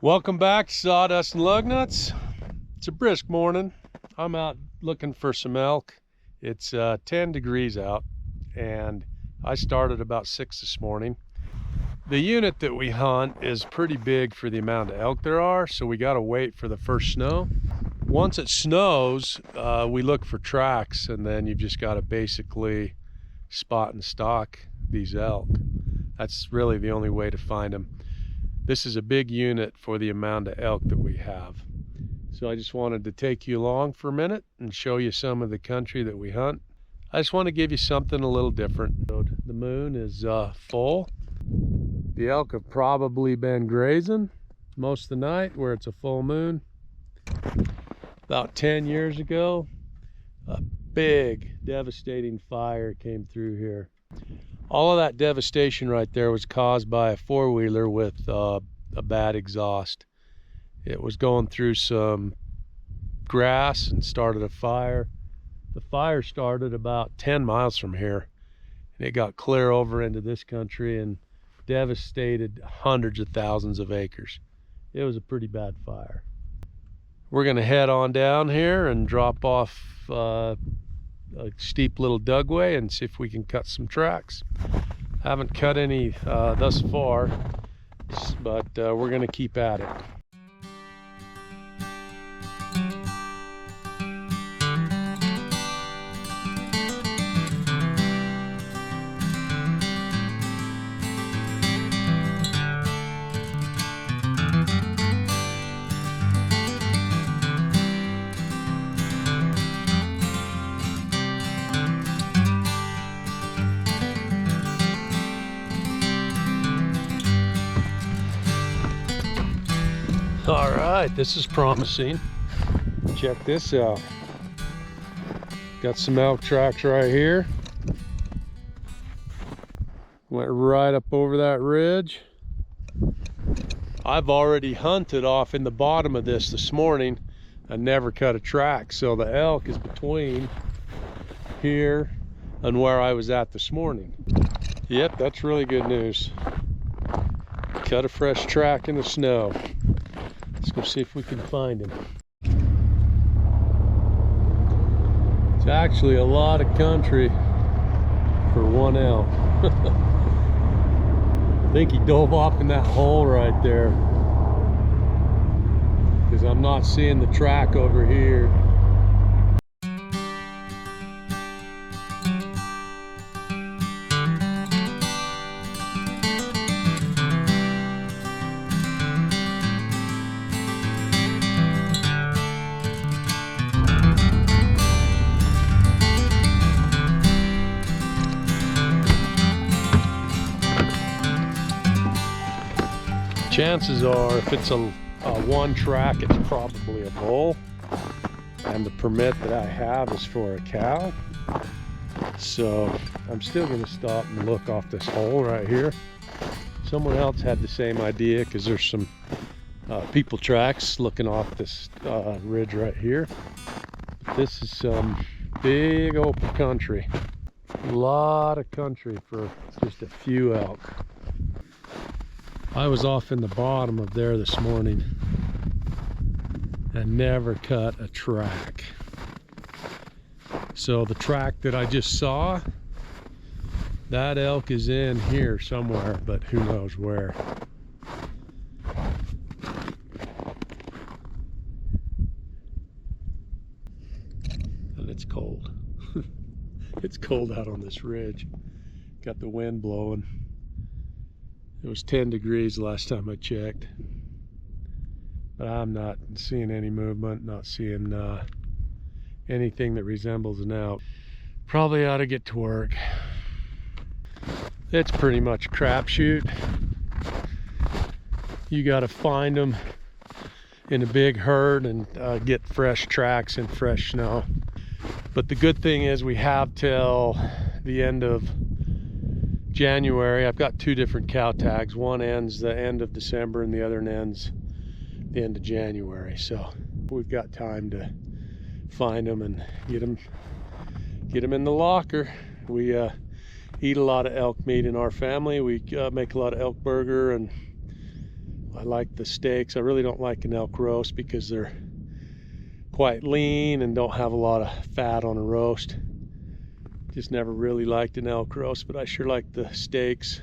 Welcome back to Sawdust and Lug Nuts. It's a brisk morning. I'm out looking for some elk. It's 10 degrees out and I started about 6 this morning. The unit that we hunt is pretty big for the amount of elk there are, so we got to wait for the first snow. Once it snows, we look for tracks, and then you've just got to basically spot and stalk these elk. That's really the only way to find them. This is a big unit for the amount of elk that we have. So I just wanted to take you along for a minute and show you some of the country that we hunt. I just want to give you something a little different. The moon is full. The elk have probably been grazing most of the night where it's a full moon. About 10 years ago, a big devastating fire came through here. All of that devastation right there was caused by a four-wheeler with a bad exhaust. It was going through some grass and started a fire. The fire started about 10 miles from here, and it got clear over into this country and devastated hundreds of thousands of acres. It was a pretty bad fire. We're gonna head on down here and drop off a steep little dugway and see if we can cut some tracks. Haven't cut any thus far, but we're gonna keep at it. All right, this is promising. Check this out. Got some elk tracks right here. Went right up over that ridge. I've already hunted off in the bottom of this morning. I never cut a track, so the elk is between here and where I was at this morning. Yep, that's really good news. Cut a fresh track in the snow. Let's go see if we can find him. It's actually a lot of country for one elk. I think he dove off in that hole right there, because I'm not seeing the track over here. Chances are, if it's a one track, it's probably a bull, and the permit that I have is for a cow. So I'm still going to stop and look off this hole right here. Someone else had the same idea, because there's some people tracks looking off this ridge right here. This is some big open country. A lot of country for just a few elk. I was off in the bottom of there this morning and never cut a track. So the track that I just saw, that elk is in here somewhere, but who knows where. And it's cold. It's cold out on this ridge. Got the wind blowing. It was 10 degrees last time I checked, but I'm not seeing any movement, not seeing anything that resembles an elk. Probably ought to get to work. It's pretty much a crapshoot. You got to find them in a big herd and get fresh tracks and fresh snow. But the good thing is we have till the end of January. I've got two different cow tags. One ends the end of December and the other ends the end of January. So we've got time to find them and get them in the locker. We eat a lot of elk meat in our family. We make a lot of elk burger and I like the steaks. I really don't like an elk roast because they're quite lean and don't have a lot of fat on a roast. Just never really liked an elk roast, but I sure like the steaks,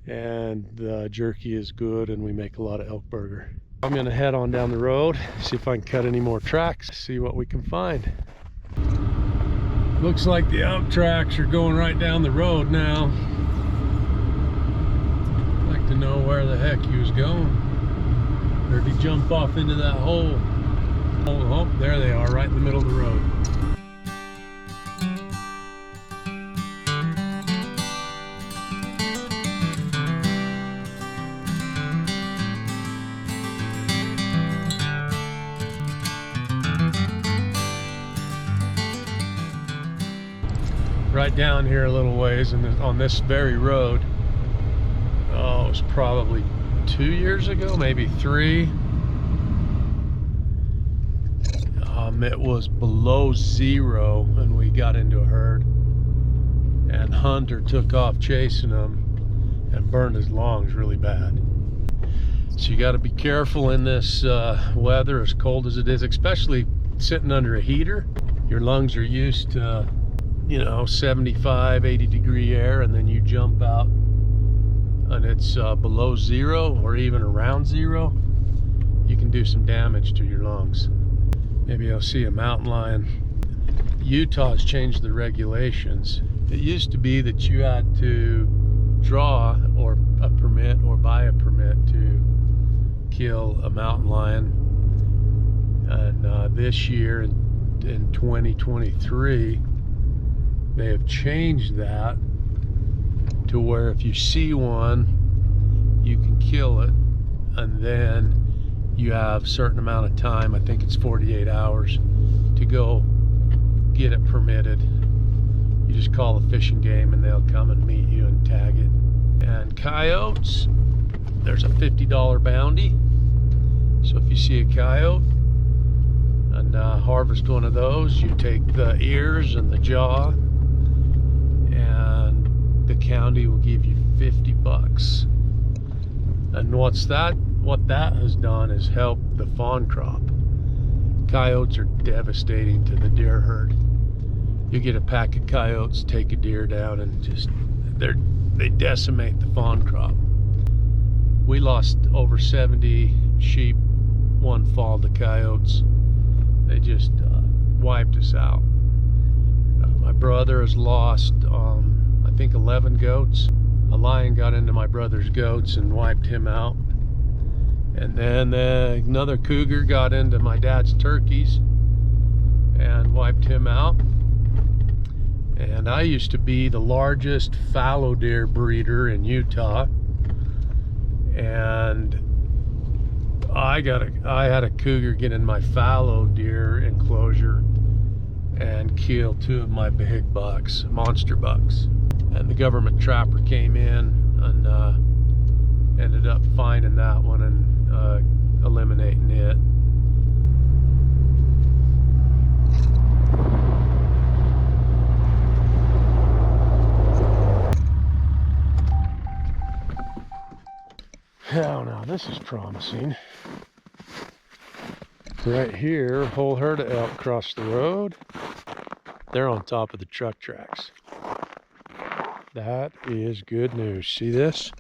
and the jerky is good, and we make a lot of elk burger. I'm gonna head on down the road, see if I can cut any more tracks, see what we can find. Looks like the elk tracks are going right down the road now. I'd like to know where the heck he was going. Or did he jump off into that hole? Oh, there they are, right in the middle of the road. Right down here a little ways, and on this very road, oh, it was probably 2 years ago, maybe 3. It was below 0 and we got into a herd, and Hunter took off chasing him and burned his lungs really bad. So you got to be careful in this weather, as cold as it is, especially sitting under a heater. Your lungs are used to, you know, 75, 80 degree air, and then you jump out and it's below 0 or even around 0. You can do some damage to your lungs. Maybe I'll see a mountain lion. Utah's changed the regulations. It used to be that you had to draw or a permit or buy a permit to kill a mountain lion. And this year in 2023, they have changed that to where if you see one, you can kill it, and then you have a certain amount of time, I think it's 48 hours, to go get it permitted. You just call the fishing game and they'll come and meet you and tag it. And coyotes, there's a $50 bounty. So if you see a coyote and harvest one of those, you take the ears and the jaw, and the county will give you 50 bucks. And what that has done is help the fawn crop. Coyotes are devastating to the deer herd. You get a pack of coyotes, take a deer down, and just they decimate the fawn crop. We lost over 70 sheep one fall to coyotes. They just wiped us out. My brother has lost I think 11 goats. A lion got into my brother's goats and wiped him out. And then another cougar got into my dad's turkeys and wiped him out. And I used to be the largest fallow deer breeder in Utah. And I had a cougar get in my fallow deer enclosure and kill 2 of my big bucks, monster bucks. And the government trapper came in and ended up finding that one and eliminating it. Oh, now this is promising. Right here, whole herd of elk across the road. They're on top of the truck tracks. That is good news. See this?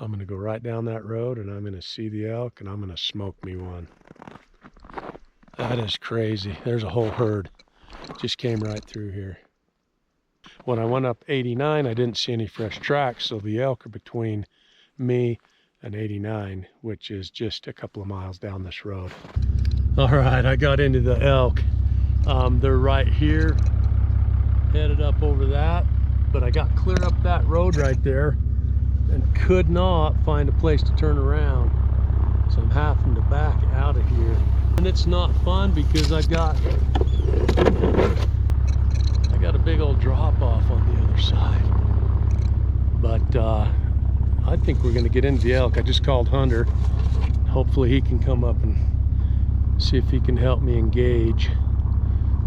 I'm going to go right down that road and I'm going to see the elk and I'm going to smoke me one. That is crazy. There's a whole herd. Just came right through here. When I went up 89, I didn't see any fresh tracks, so the elk are between me and 89, which is just a couple of miles down this road. All right, I got into the elk. They're right here, headed up over that, but I got clear up that road right there and could not find a place to turn around. So I'm having to back out of here. And it's not fun because I got a big old drop off on the other side. But I think we're gonna get into the elk. I just called Hunter. Hopefully he can come up and see if he can help me engage.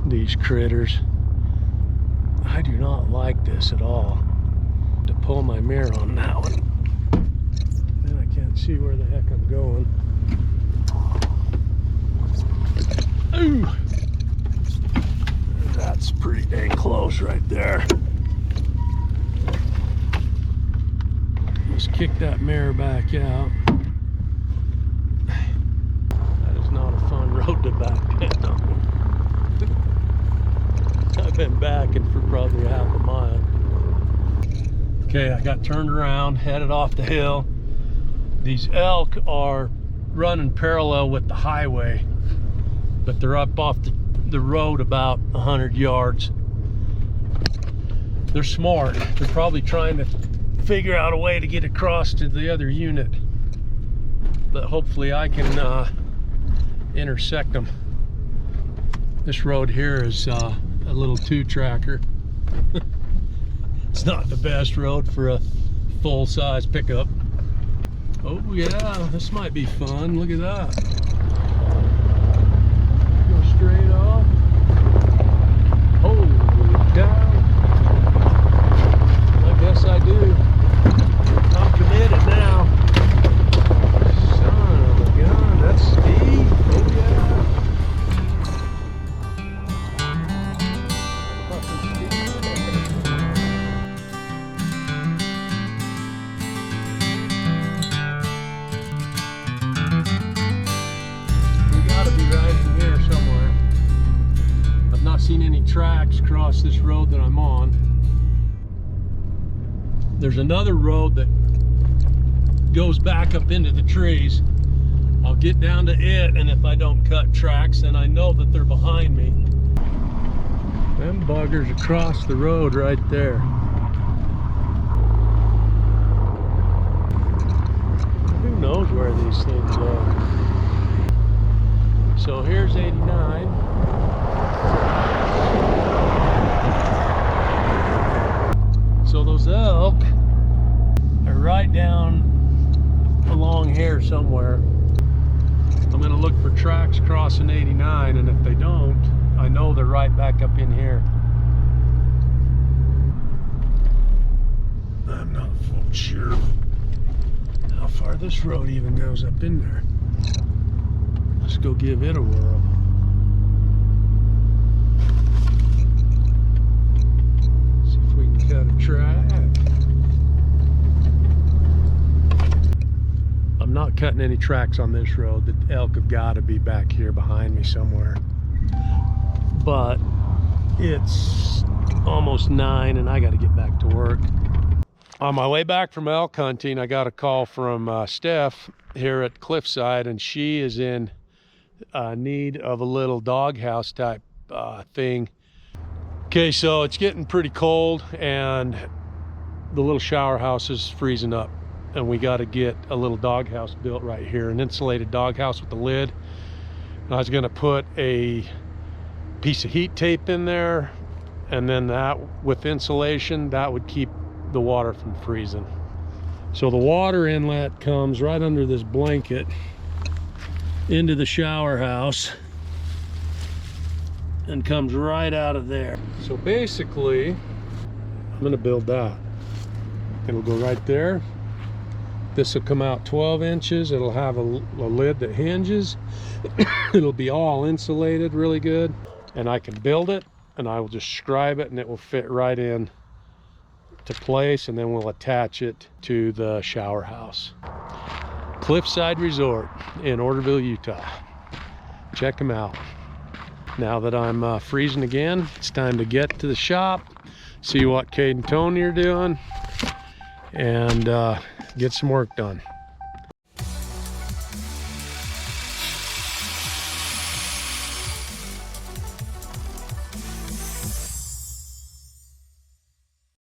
these critters. I do not like this at all. To pull my mirror on that one. Then I can't see where the heck I'm going. Ooh! That's pretty dang close right there. Let's kick that mirror back out. That is not a fun road to back down. I've been backing for probably half a mile. Okay, I got turned around, headed off the hill. These elk are running parallel with the highway, but they're up off the road about 100 yards. They're smart. They're probably trying to figure out a way to get across to the other unit, but hopefully I can intersect them. This road here is a little two-tracker. It's not the best road for a full-size pickup. Oh yeah, this might be fun. Look at that. Go straight off. Holy cow. I guess I do. I'm committed now. Son of a gun, that's steep. Oh yeah. Seen any tracks cross this road that I'm on. There's another road that goes back up into the trees. I'll get down to it, and if I don't cut tracks, then I know that they're behind me. Them buggers across the road right there. Who knows where these things are? So here's 89. So those elk are right down along here somewhere. I'm gonna look for tracks crossing 89, and if they don't, I know they're right back up in here. I'm not sure how far this road even goes up in there. Let's go give it a whirl. Got a track. I'm not cutting any tracks on this road. The elk have got to be back here behind me somewhere. But it's almost 9 and I got to get back to work. On my way back from elk hunting, I got a call from Steph here at Cliffside, and she is in need of a little doghouse type thing. Okay, so it's getting pretty cold and the little shower house is freezing up, and we got to get a little doghouse built right here, an insulated doghouse with a lid. And I was going to put a piece of heat tape in there, and then that with insulation, that would keep the water from freezing. So the water inlet comes right under this blanket into the shower house and comes right out of there. So basically, I'm gonna build that. It'll go right there. This will come out 12 inches. It'll have a lid that hinges. It'll be all insulated really good. And I can build it, and I will just scribe it, and it will fit right in to place, and then we'll attach it to the shower house. Cliffside Resort in Orderville, Utah. Check them out. Now that I'm freezing again, it's time to get to the shop, see what Cade and Tony are doing, and get some work done.